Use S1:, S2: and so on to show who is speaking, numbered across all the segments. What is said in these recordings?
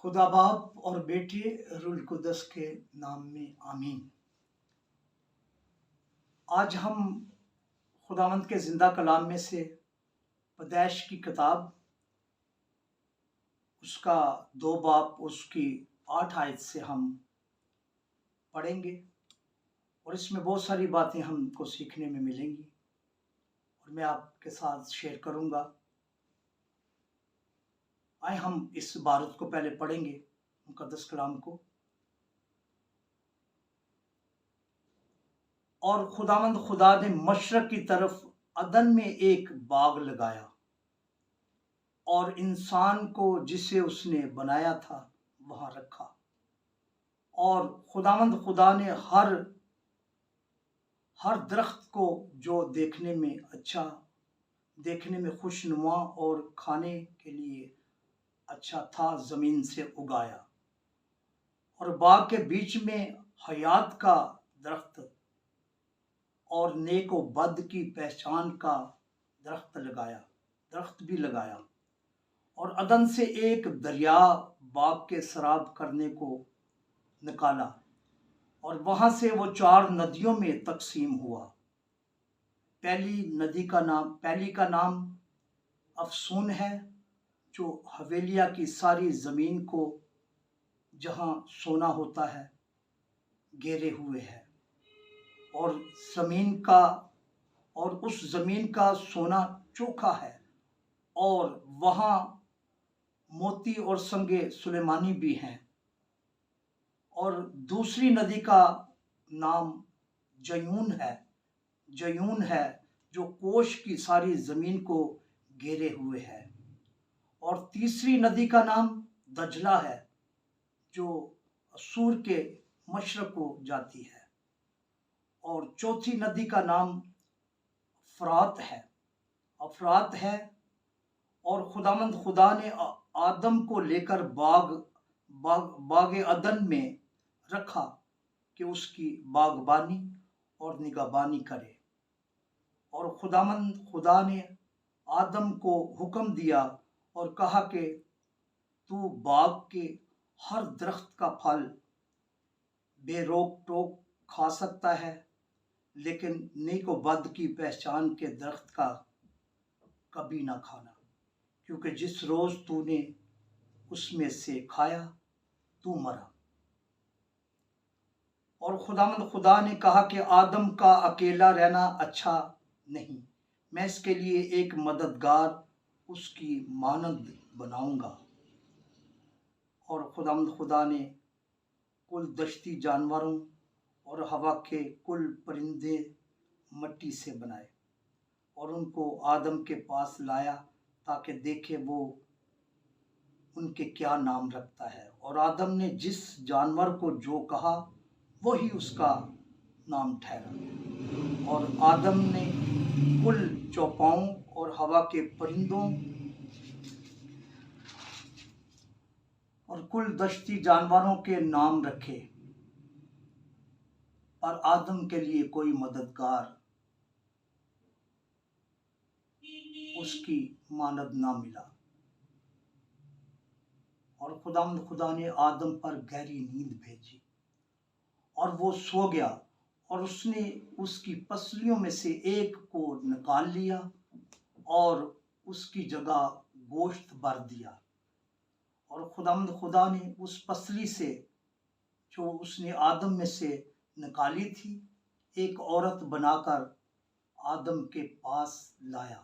S1: खुदा बाप और बेटे रुल कुदस के नाम में आमीन। आज हम खुदावंद के जिंदा कलाम में से पैदाइश की किताब उसका 2 बाब उसकी 8 आयत से हम पढ़ेंगे और इसमें बहुत सारी बातें हमको सीखने में मिलेंगी और मैं आपके साथ शेयर करूंगा। आए हम इस इबारत को पहले पढ़ेंगे, मुकद्दस कलाम को। और खुदावंद खुदा ने मशरक की तरफ अदन में एक बाग लगाया और इंसान को जिसे उसने बनाया था वहां रखा। और खुदावंद खुदा ने हर दरख्त को जो देखने में खुशनुमा और खाने के लिए अच्छा था जमीन से उगाया और बाग के बीच में हयात का दरख्त और नेक व बद की पहचान का दरख्त भी लगाया और अदन से एक दरिया बाग के सराब करने को निकाला और वहां से वो 4 नदियों में तकसीम हुआ। पहली का नाम अफसून है, जो हवेलिया की सारी जमीन को जहां सोना होता है घेरे हुए है और उस जमीन का सोना चोखा है और वहां मोती और संगे सुलेमानी भी हैं। और दूसरी नदी का नाम जयून है जो कोश की सारी जमीन को घेरे हुए है। और तीसरी नदी का नाम दजला है जो असूर के मशरक को जाती है। और चौथी नदी का नाम अफरात है। और खुदामंद खुदा ने आदम को लेकर बाग अदन में रखा कि उसकी बागबानी और निगहबानी करे। और खुदामंद खुदा ने आदम को हुक्म दिया और कहा कि तू बाग के हर दरख्त का फल बेरोक टोक खा सकता है, लेकिन नेक व बद की पहचान के दरख्त का कभी ना खाना, क्योंकि जिस रोज तूने उसमें से खाया तू मरा। और खुदावंद खुदा ने कहा कि आदम का अकेला रहना अच्छा नहीं, मैं इसके लिए एक मददगार उसकी मानद बनाऊंगा। और खुदावंद खुदा ने कुल दश्ती जानवरों और हवा के कुल परिंदे मट्टी से बनाए और उनको आदम के पास लाया ताकि देखे वो उनके क्या नाम रखता है। और आदम ने जिस जानवर को जो कहा वही उसका नाम ठहरा। और आदम ने कुल चौपाओं और हवा के परिंदों और कुल दश्ती जानवरों के नाम रखे, पर आदम के लिए कोई मददगार उसकी मानद ना मिला। और खुदा ने आदम पर गहरी नींद भेजी और वो सो गया और उसने उसकी पसलियों में से एक को निकाल लिया और उसकी जगह गोश्त भर दिया। और खुदा ने उस पसली से जो उसने आदम में से निकाली थी एक औरत बनाकर आदम के पास लाया।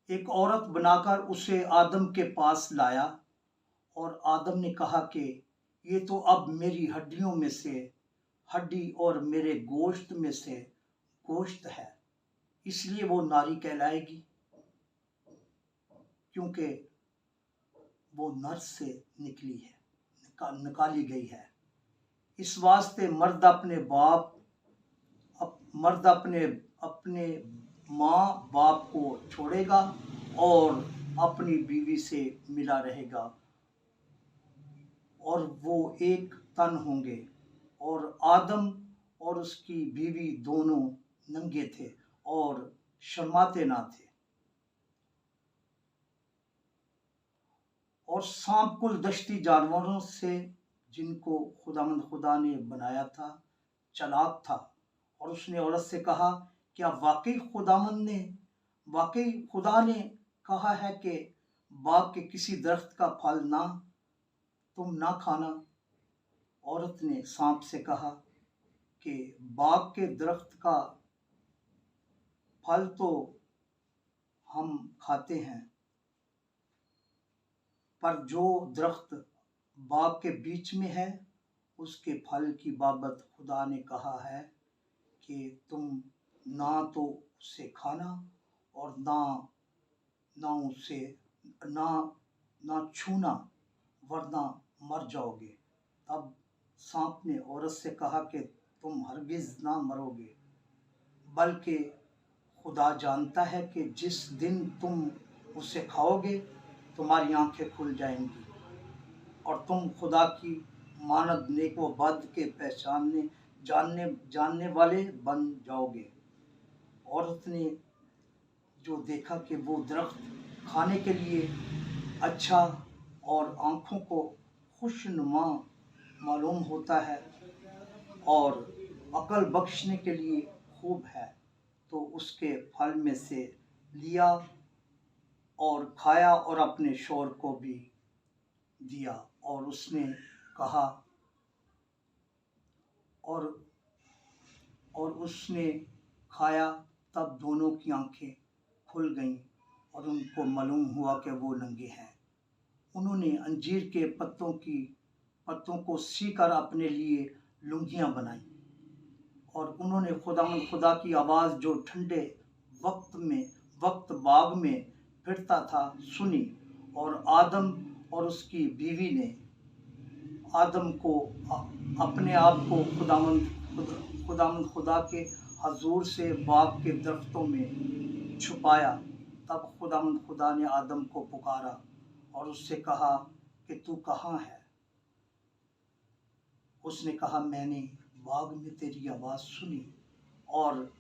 S1: एक औरत बनाकर उसे आदम के पास लाया और आदम ने कहा कि ये तो अब मेरी हड्डियों में से हड्डी और मेरे गोश्त में से गोश्त है, इसलिए वो नारी कहलाएगी, क्योंकि वो नर से निकाली गई है। इस वास्ते मर्द अपने माँ बाप को छोड़ेगा और अपनी बीवी से मिला रहेगा और वो एक तन होंगे। और आदम और उसकी बीवी दोनों नंगे थे और शर्माते ना थे। और सांप कुल दश्ती जानवरों से जिनको खुदावंद खुदा ने बनाया था चालाक था। और उसने औरत से कहा, क्या वाकई खुदा ने कहा है कि बाग के किसी दरख्त का फल तुम ना खाना? औरत ने सांप से कहा कि बाग के दरख्त का फल तो हम खाते हैं, पर जो दरख्त बाग के बीच में है उसके फल की बाबत खुदा ने कहा है कि तुम ना तो उसे खाना और ना उसे ना ना छूना, वरना मर जाओगे। तब सांप ने औरत से कहा कि तुम हरगिज ना मरोगे, बल्कि खुदा जानता है कि जिस दिन तुम उसे खाओगे तुम्हारी आंखें खुल जाएंगी और तुम खुदा की मानद नेक व बद के पहचानने जानने वाले बन जाओगे। औरत ने जो देखा कि वो दरख्त खाने के लिए अच्छा और आँखों को खुशनुमा मालूम होता है और अकल बख्शने के लिए खूब है, तो उसके फल में से लिया और खाया और अपने शौहर को भी दिया। और उसने कहा और उसने खाया, तब दोनों की आंखें खुल गईं और उनको मालूम हुआ कि वो नंगे हैं। उन्होंने अंजीर के पत्तों को सीकर अपने लिए लुंगियां बनाई और उन्होंने खुदा की आवाज़ जो ठंडे वक्त बाग में फिरता था सुनी। और आदम और उसकी बीवी ने आदम को अपने आप को खुदा के हजूर से बाग के दरख्तों में छुपाया। तब खुदा ने आदम को पुकारा और उससे कहा कि तू कहाँ है? उसने कहा, मैंने बाग में तेरी आवाज़ सुनी और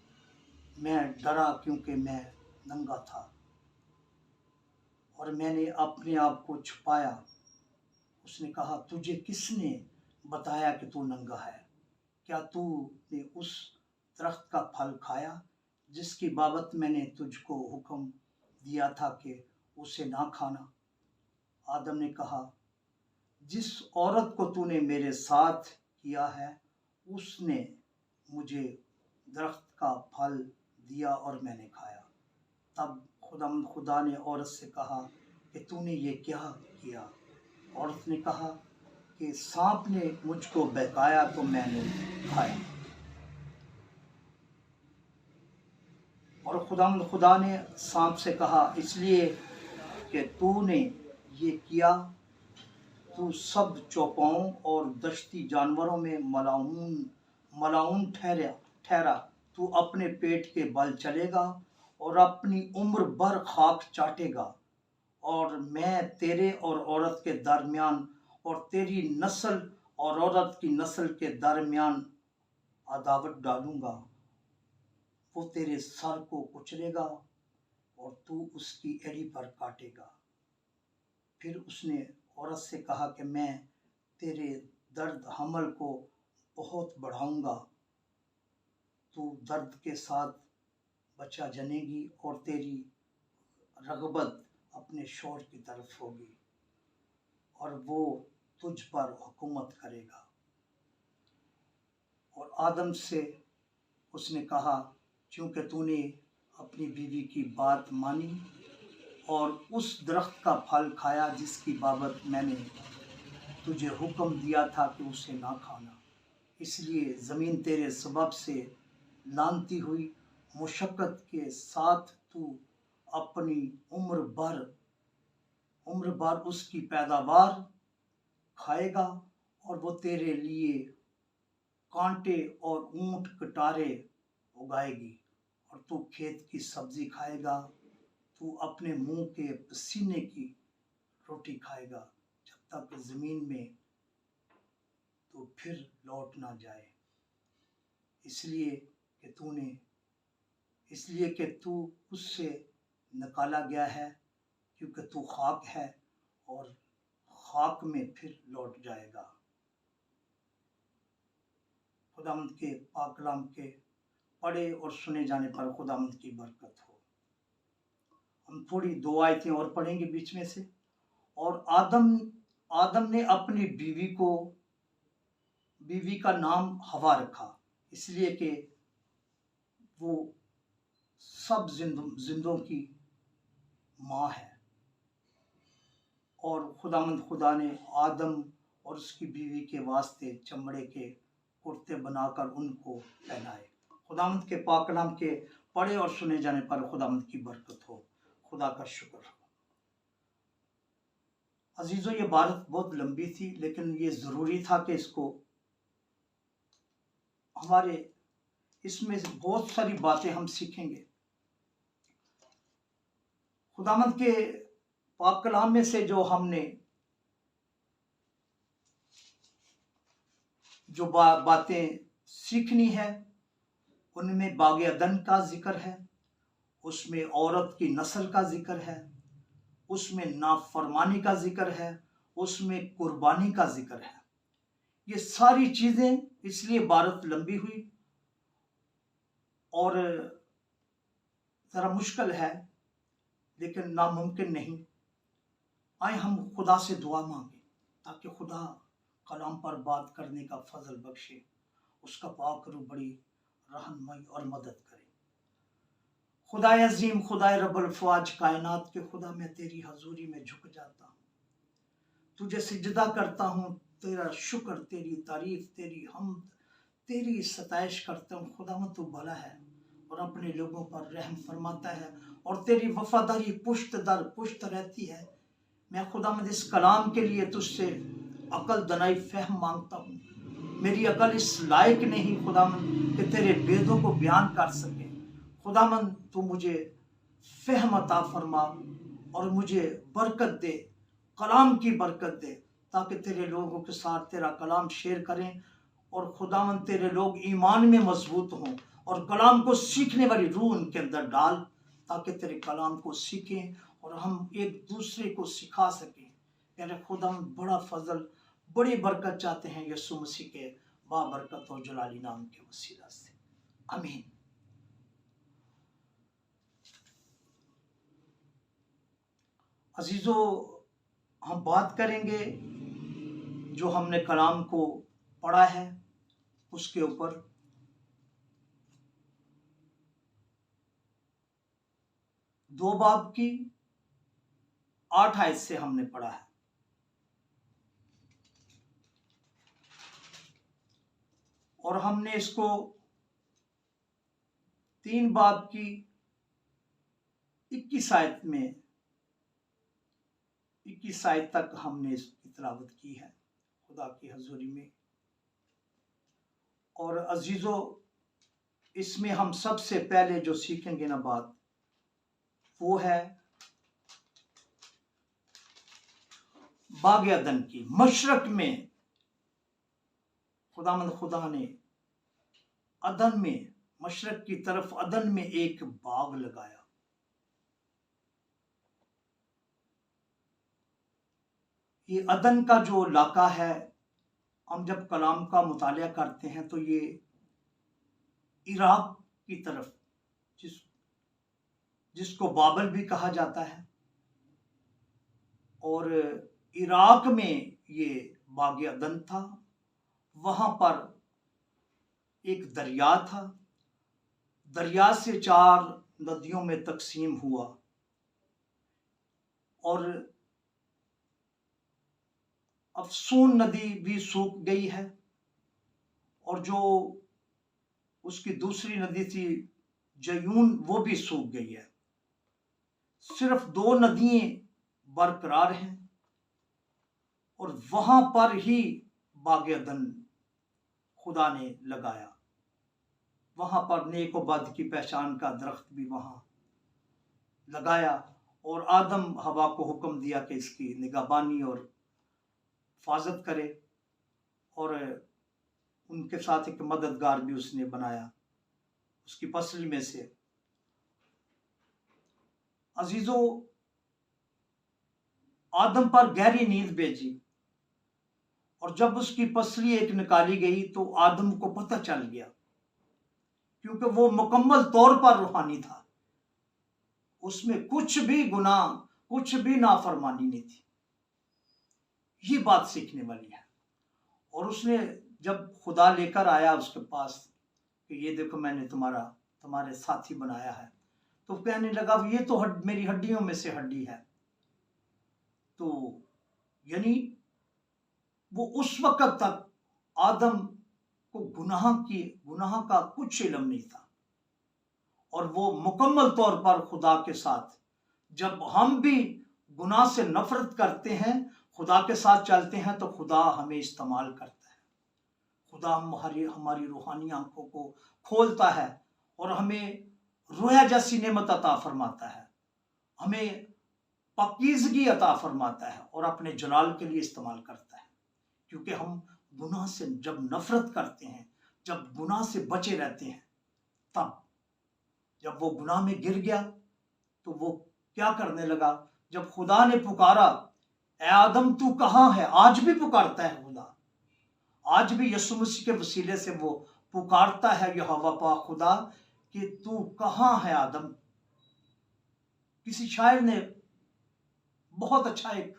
S1: मैं डरा क्योंकि मैं नंगा था और मैंने अपने आप को छुपाया। उसने कहा, तुझे किसने बताया कि तू नंगा है? क्या तूने उस दरख्त का फल खाया जिसकी बाबत मैंने तुझको हुक्म दिया था कि उसे ना खाना? आदम ने कहा, जिस औरत को तूने मेरे साथ किया है उसने मुझे दरख्त का फल दिया और मैंने खाया। तब खुदा ने औरत से कहा कि तूने ये क्या किया? औरत ने कहा कि सांप ने मुझको बहकाया तो मैंने खाया। और खुदा ने सांप से कहा, इसलिए कि तूने ये किया, तू सब चौपाओं और दश्ती जानवरों में मलाऊन ठहरा। तू अपने पेट के बल चलेगा और अपनी उम्र भर खाक चाटेगा। और मैं तेरे और औरत के दरमियान और तेरी नस्ल और औरत की नस्ल के दरमियान अदावत डालूंगा। वो तेरे सर को कुचलेगा और तू उसकी एड़ी पर काटेगा। फिर उसने औरत से कहा कि मैं तेरे दर्द हमल को बहुत बढ़ाऊंगा। तू दर्द के साथ बच्चा जनेगी और तेरी रगबत अपने शौहर की तरफ होगी और वो तुझ पर हुकूमत करेगा। और आदम से उसने कहा, क्योंकि तूने अपनी बीवी की बात मानी और उस दरख्त का फल खाया जिसकी बाबत मैंने तुझे हुक्म दिया था कि उसे ना खाना, इसलिए ज़मीन तेरे सबब से लानती हुई। मुशक्क़त के साथ तू अपनी उम्र भर उसकी पैदावार खाएगा और वो तेरे लिए कांटे और ऊंट कटारे उगाएगी और तू खेत की सब्जी खाएगा। तू अपने मुंह के पसीने की रोटी खाएगा जब तक ज़मीन में तो फिर लौट ना जाए, इसलिए कि तू उससे निकाला गया है, क्योंकि तू खाक है और खाक में फिर लौट जाएगा। खुदावंद के पाक कलाम के पढ़े और सुने जाने पर खुदावंद की बरकत हो। हम थोड़ी 2 आयतें और पढ़ेंगे बीच में से। और आदम ने अपनी बीवी का नाम हवा रखा, इसलिए कि वो सब जिंदों की माँ है। और खुदा ने आदम और उसकी बीवी के वास्ते चमड़े के कुर्ते बनाकर उनको पहनाए। खुदावंद के पाक कलाम के पढ़े और सुने जाने पर खुदावंद की बरकत हो। खुदा का शुक्र हो। अजीजों, ये बात बहुत लंबी थी, लेकिन ये ज़रूरी था कि इसमें बहुत सारी बातें हम सीखेंगे। खुदावंद के पाक कलाम में से जो हमने जो बातें सीखनी है, उनमें बाग अदन का जिक्र है, उसमें औरत की नस्ल का जिक्र है, उसमें नाफरमानी का जिक्र है, उसमें कुर्बानी का जिक्र है। ये सारी चीज़ें इसलिए बात लंबी हुई और ज़रा मुश्किल है, लेकिन नामुमकिन नहीं। आए हम खुदा से दुआ मांगे ताकि खुदा कलाम पर बात करने का फजल बख्शे, उसका पाक रूह बड़ी रहनुमाई और मदद करे। खुदाए अजीम, खुदाए रब्बुल फ़वाज, कायनात के खुदा, मैं तेरी हजूरी में झुक जाता हूँ, तुझे सिजदा करता हूँ, तेरा शुक्र, तेरी तारीफ, तेरी हमद, तेरी सताइश करता हूँ। खुदावंद तू भला है और अपने लोगों पर रहम फरमाता है और तेरी वफादारी पुश्त दर पुश्त रहती है। मैं खुदावंद इस कलाम के लिए तुझसे अकल दनाई फहम मांगता हूँ। मेरी अकल इस लायक नहीं खुदावंद कि तेरे वेदों को बयान कर सके। खुदावंद तू मुझे फहम अता फरमा और मुझे बरकत दे, कलाम की बरकत दे, ताकि तेरे लोगों के साथ तेरा कलाम शेयर करें और खुदावंद तेरे लोग ईमान में मजबूत हों और कलाम को सीखने वाली रूह उनके अंदर डाल, ताकि तेरे कलाम को सीखें और हम एक दूसरे को सिखा सकें। मेरे खुदावंद बड़ा फजल, बड़ी बरकत चाहते हैं यीशु मसीह के बाबरकत और जलाली नाम के वसीला से, आमीन। अजीजों, हम बात करेंगे जो हमने कलाम को पढ़ा है उसके ऊपर। दो बाब की 8 आयत से हमने पढ़ा है और हमने इसको 3 बाब की 21 आयत तक हमने इसकी तिलावत की है खुदा की हजूरी में। और अजीजों, इसमें हम सबसे पहले जो सीखेंगे ना बात, वो है बाग अदन की। मशरक में खुदा ने अदन में, मशरक की तरफ अदन में एक बाग लगाया। ये अदन का जो इलाका है, हम जब कलाम का मुतालिया करते हैं तो ये इराक की तरफ, जिसको बाबल भी कहा जाता है, और इराक में ये बाग अदन था। वहां पर एक दरिया था, दरिया से 4 नदियों में तकसीम हुआ और अफसून नदी भी सूख गई है और जो उसकी दूसरी नदी थी जयून, वो भी सूख गई है। सिर्फ 2 नदियां बरकरार हैं और वहां पर ही बाग अदन खुदा ने लगाया। वहां पर नेक व बद की पहचान का दरख्त भी वहां लगाया और आदम हवा को हुक्म दिया कि इसकी निगहबानी और हिफाजत करे, और उनके साथ एक मददगार भी उसने बनाया उसकी पसली में से। अजीजों, आदम पर गहरी नींद भेजी, और जब उसकी पसली एक निकाली गई तो आदम को पता चल गया, क्योंकि वो मुकम्मल तौर पर रूहानी था, उसमें कुछ भी गुनाह, कुछ भी नाफरमानी नहीं थी। ये बात सीखने वाली है। और उसने जब खुदा लेकर आया उसके पास कि ये देखो मैंने तुम्हारे साथी बनाया है, तो कहने लगा ये तो मेरी हड्डियों में से हड्डी है। तो यानी वो उस वक्त तक आदम को गुनाह का कुछ इल्म नहीं था, और वो मुकम्मल तौर पर खुदा के साथ, जब हम भी गुनाह से नफरत करते हैं, खुदा के साथ चलते हैं, तो खुदा हमें इस्तेमाल करता है। खुदा हमारी रूहानी आंखों को खोलता है और हमें रोया जैसी नेमत अता फरमाता है, हमें पाकीज़गी अता फरमाता है और अपने जलाल के लिए इस्तेमाल करता है। क्योंकि हम गुनाह से जब नफरत करते हैं, जब गुनाह से बचे रहते हैं, तब जब वो गुनाह में गिर गया तो वो क्या करने लगा, जब खुदा ने पुकारा, ए आदम तू कहाँ है, आज भी पुकारता है खुदा, आज भी यीशु मसीह के वसीले से वो पुकारता है, यहोवा पाक खुदा कि तू कहाँ है आदम। किसी शायर ने बहुत अच्छा एक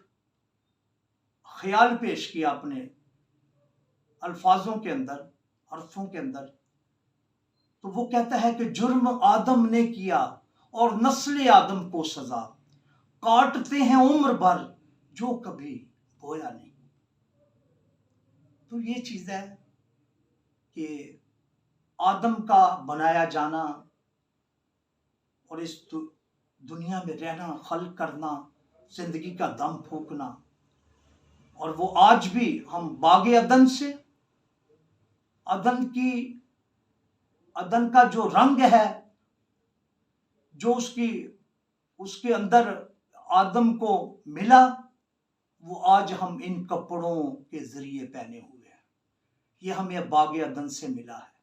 S1: ख्याल पेश किया अपने अल्फाजों के अंदर, हरफों के अंदर। तो वो कहता है कि जुर्म आदम ने किया और नस्ल आदम को सजा, काटते हैं उम्र भर जो कभी बोया नहीं। तो ये चीज है कि आदम का बनाया जाना और इस दुनिया में रहना, खल्क करना, जिंदगी का दम फूकना, और वो आज भी हम बागे अदन से, अदन का जो रंग है, जो उसके अंदर आदम को मिला, वो आज हम इन कपड़ों के जरिए पहने हुए हैं। ये हमें बागे अदन से मिला है।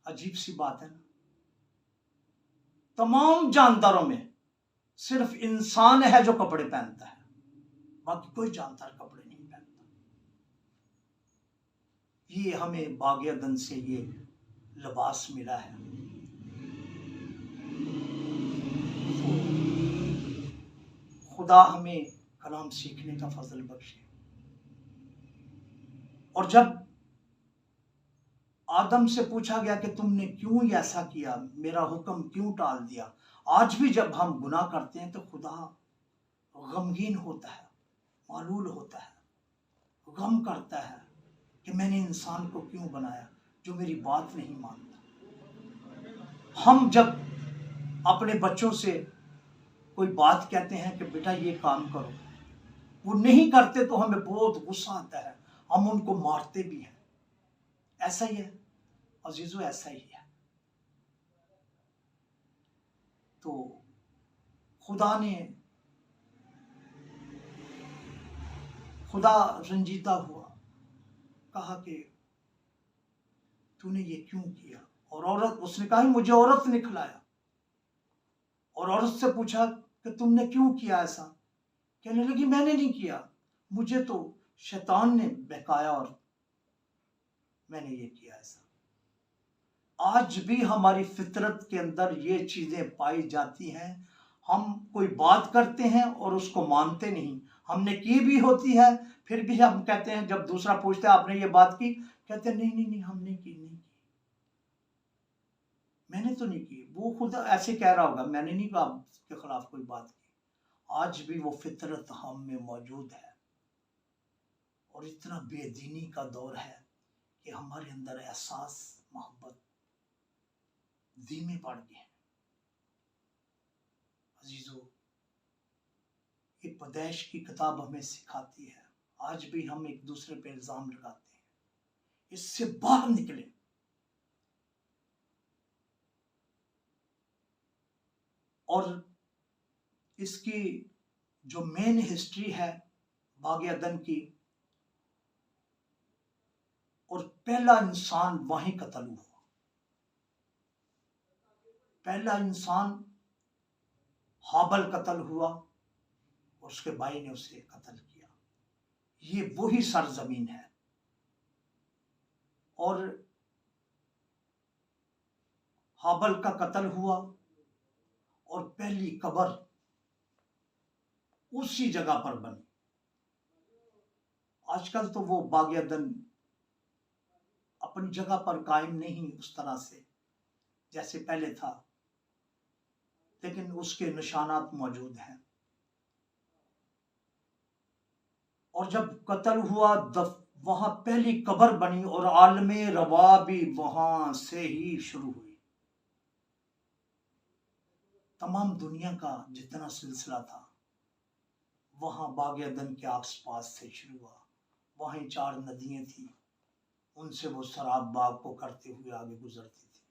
S1: अजीब सी बात है ना। तमाम जानदारों में सिर्फ इंसान है जो कपड़े पहनता है, बाकी कोई जानदार कपड़े नहीं पहनता। ये हमें बागे अदन से ये लिबास मिला है। तो खुदा हमें कलाम सीखने का फजल बख्शे। और जब आदम से पूछा गया कि तुमने क्यों ऐसा किया, मेरा हुक्म क्यों टाल दिया, आज भी जब हम गुनाह करते हैं तो खुदा गमगीन होता है, मालूल होता है, गम करता है कि मैंने इंसान को क्यों बनाया जो मेरी बात नहीं मानता। हम जब अपने बच्चों से कोई बात कहते हैं कि बेटा ये काम करो, वो नहीं करते तो हमें बहुत गुस्सा आता है, हम उनको मारते भी हैं। ऐसा ही है अजीजों, ऐसा ही है। तो खुदा रंजीदा हुआ, कहा कि तूने ये क्यों किया। और औरत, उसने कहा मुझे औरत ने खिलाया। और औरत से पूछा कि तुमने क्यों किया ऐसा, कहने लगी मैंने नहीं किया, मुझे तो शैतान ने बहकाया और मैंने ये किया ऐसा। आज भी हमारी फितरत के अंदर ये चीजें पाई जाती हैं। हम कोई बात करते हैं और उसको मानते नहीं, हमने की भी होती है, फिर भी हम कहते हैं, जब दूसरा पूछता है आपने ये बात की, कहते हैं नहीं नहीं नहीं हमने की नहीं की, मैंने तो नहीं की। वो खुद ऐसे कह रहा होगा, मैंने नहीं कहा के खिलाफ कोई बात की। आज भी वो फितरत हम में मौजूद है। और इतना बेदीनी का दौर है कि हमारे अंदर एहसास, मोहब्बत धीमे पड़ गए हैं। अजीजों, ये पैदाइश की किताब हमें सिखाती है, आज भी हम एक दूसरे पे इल्जाम लगाते हैं। इससे बाहर निकले। और इसकी जो मेन हिस्ट्री है बागे अदन की, और पहला इंसान वहीं कत्ल हुआ। पहला इंसान हाबल कत्ल हुआ, और उसके भाई ने उसे कत्ल किया। ये वही सरजमीन है। और हाबल का कत्ल हुआ और पहली कब्र उसी जगह पर बनी। आजकल तो वो बाग-ए-अदन अपनी जगह पर कायम नहीं उस तरह से जैसे पहले था, लेकिन उसके निशानात मौजूद हैं। और जब कत्ल हुआ वहां पहली कब्र बनी और आलमे रवा भी वहां से ही शुरू हुई। तमाम दुनिया का जितना सिलसिला था वहां बाग-ए-अदन के आस पास से शुरू हुआ। वहीं 4 नदियां थी, उनसे वो शराब बाग को करते हुए आगे गुजरती थी।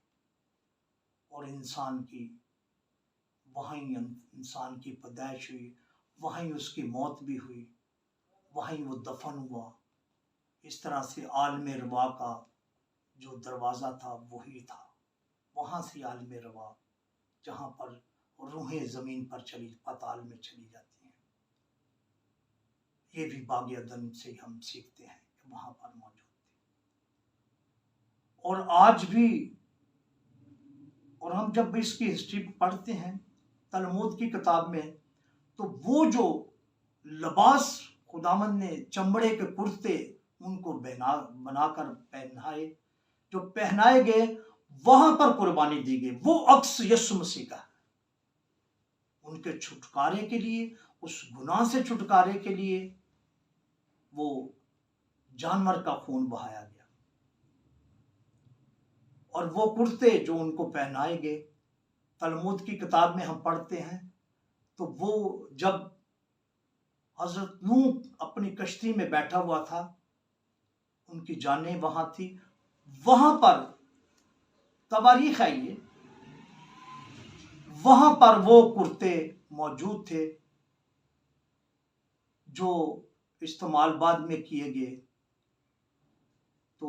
S1: और इंसान की पैदाइश हुई, वहीं उसकी मौत भी हुई, वहीं वो दफन हुआ। इस तरह से आलमे रवा का जो दरवाज़ा था वही था। वहाँ से आलमे रवा जहाँ पर रूहें ज़मीन पर पाताल में चली जाती हैं। ये भी बाग-ए-अदन से हम सीखते हैं कि वहाँ पर मौजूद थे। और आज भी, और हम जब इसकी हिस्ट्री पढ़ते हैं तलमूद की किताब में, तो वो जो लिबास खुदावंद ने चमड़े के कुर्ते उनको बनाकर पहनाए, जो पहनाए गए, वहां पर कुर्बानी दी गई, वो अक्स यीशु मसीह का है। उनके छुटकारे के लिए, उस गुनाह से छुटकारे के लिए वो जानवर का खून बहाया गया। और वो कुर्ते जो उनको पहनाए गए, तलमूद की किताब में हम पढ़ते हैं, तो वो जब हजरत नूह अपनी कश्ती में बैठा हुआ था, उनकी जानें वहां थी, वहां पर तवारीख है ये, वहां पर वो कुर्ते मौजूद थे जो इस्तेमाल बाद में किए गए। तो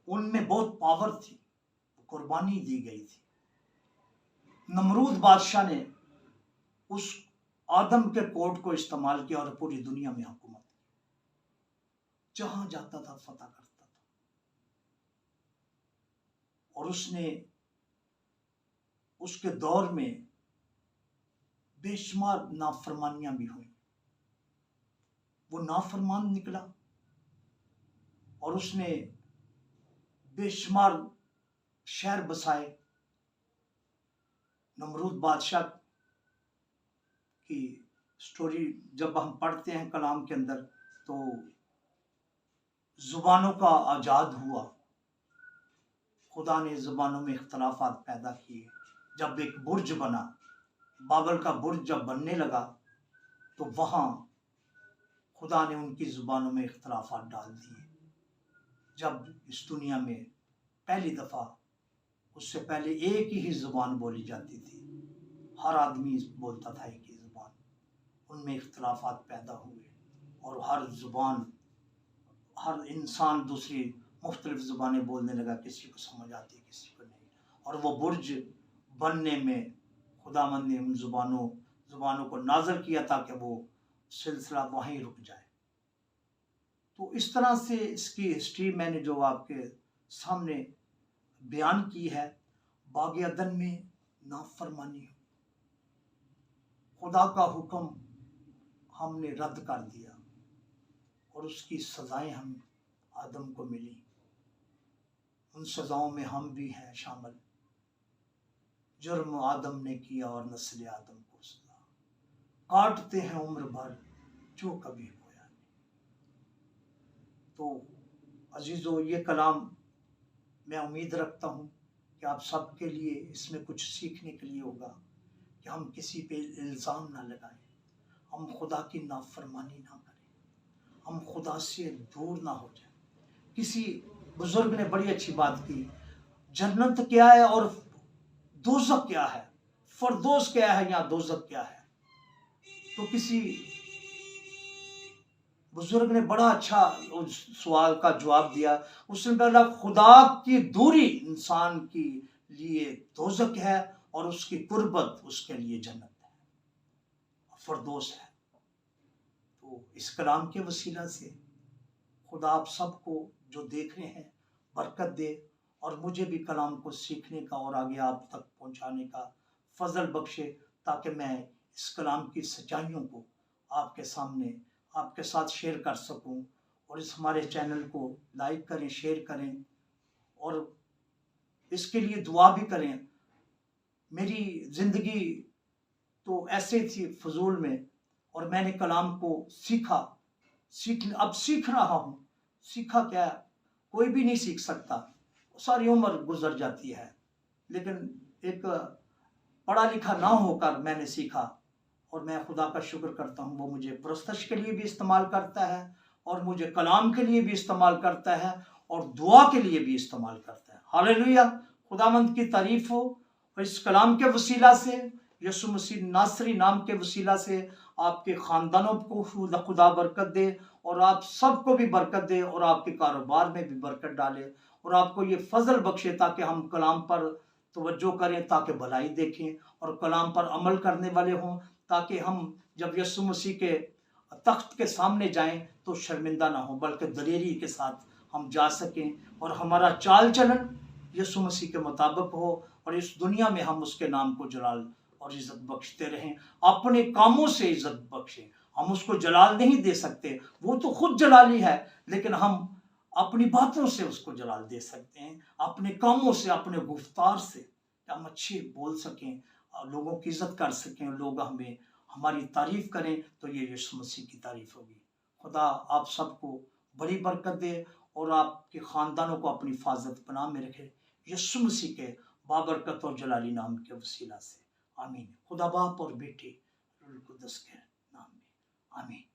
S1: उनमें बहुत पावर थी, कुर्बानी दी गई थी। नमरूद बादशाह ने उस आदम के कोड को इस्तेमाल किया और पूरी दुनिया में हुकूमत की, जहां जाता था फतह करता था। और उसने उसके दौर में बेशुमार नाफरमानियां भी हुई। वो नाफरमान निकला और उसने बेशुमार शहर बसाए। नमरूद बादशाह की स्टोरी जब हम पढ़ते हैं कलाम के अंदर, तो जुबानों का आजाद हुआ, खुदा ने जुबानों में इख्तलाफात पैदा किए। जब एक बुर्ज बना, बाबल का बुर्ज जब बनने लगा, तो वहाँ खुदा ने उनकी जुबानों में इख्तलाफात डाल दिए। जब इस दुनिया में पहली दफ़ा, उससे पहले एक ही जुबान बोली जाती थी, हर आदमी बोलता था एक ही जुबान, उनमें इख्तलाफात पैदा हुए और हर इंसान दूसरी मुख्तलिफ ज़ुबानें बोलने लगा, किसी को समझ आती किसी को नहीं। और वो बुर्ज बनने में खुदावंद ने उन ज़ुबानों को नाज़र किया ताकि वो सिलसिला वहीं रुक जाए। तो इस तरह से इसकी हिस्ट्री मैंने जो आपके सामने बयान की है। बाग-ए-अदन में नाफरमानी, खुदा का हुक्म हमने रद्द कर दिया और उसकी सज़ाएं हम आदम को मिली। उन सज़ाओं में हम भी हैं शामिल। जुर्म आदम ने किया और नस्ल आदम को सज़ा, काटते हैं उम्र भर जो कभी होया नहीं। तो अजीज़ों, ये कलाम मैं उम्मीद रखता हूँ कि आप सबके लिए इसमें कुछ सीखने के लिए होगा कि हम किसी पे इल्ज़ाम ना लगाएं, हम खुदा की नाफरमानी ना करें, हम खुदा से दूर ना हो जाए। किसी बुजुर्ग ने बड़ी अच्छी बात की, जन्नत क्या है और दोज़ख क्या है, फरदौस क्या है या दोज़ख क्या है। तो किसी बुजुर्ग ने बड़ा अच्छा उस सवाल का जवाब दिया। उसने बोला, खुदा की दूरी इंसान के लिए दोज़ख है और उसकी कुर्बत उसके लिए जन्नत है। फरदोस है। तो इस कलाम के वसीला से खुदा आप सबको जो देख रहे हैं बरकत दे, और मुझे भी कलाम को सीखने का और आगे आप तक पहुंचाने का फजल बख्शे, ताकि मैं इस कलाम की सच्चाइयों को आपके सामने आपके साथ शेयर कर सकूं। और इस हमारे चैनल को लाइक करें, शेयर करें और इसके लिए दुआ भी करें। मेरी ज़िंदगी तो ऐसे थी फजूल में, और मैंने कलाम को अब सीख रहा हूँ। सीखा क्या, कोई भी नहीं सीख सकता, सारी उम्र गुजर जाती है, लेकिन एक पढ़ा लिखा ना होकर मैंने सीखा। और मैं खुदा का शुक्र करता हूँ, वो मुझे परस्तश के लिए भी इस्तेमाल करता है, और मुझे कलाम के लिए भी इस्तेमाल करता है, और दुआ के लिए भी इस्तेमाल करता है। हालेलुया, खुदावंद की तारीफ हो। और इस कलाम के वसीला से, यीशु मसीह नासरी नाम के वसीला से आपके ख़ानदानों को खुदा बरकत दे, और आप सबको भी बरकत दे, और आपके कारोबार में भी बरकत डाले, और आपको ये फजल बख्शे ताकि हम कलाम पर तवज्जो करें, ताकि भलाई देखें और कलाम पर अमल करने वाले हों, ताकि हम जब यीशु मसीह के तख्त के सामने जाएं तो शर्मिंदा ना हो, बल्कि दलेरी के साथ हम जा सकें, और हमारा चाल चलन यीशु मसीह के मुताबिक हो, और इस दुनिया में हम उसके नाम को जलाल और इज़्ज़त बख्शते रहें। अपने कामों से इज़्ज़त बख्शें, हम उसको जलाल नहीं दे सकते, वो तो खुद जलाली है, लेकिन हम अपनी बातों से उसको जलाल दे सकते हैं, अपने कामों से, अपने गुफ्तार से हम अच्छे बोल सकें, लोगों की इज़्ज़त कर सकें, लोग हमें हमारी तारीफ़ करें, तो ये यीशु मसीह की तारीफ़ होगी। खुदा आप सबको बड़ी बरकत दे, और आपके ख़ानदानों को अपनी हिफाजत पनाह में रखे, यीशु मसीह के बाबरकत और जलाली नाम के वसीला से, आमीन। खुदा बाप और बेटे रूह कुद्दस के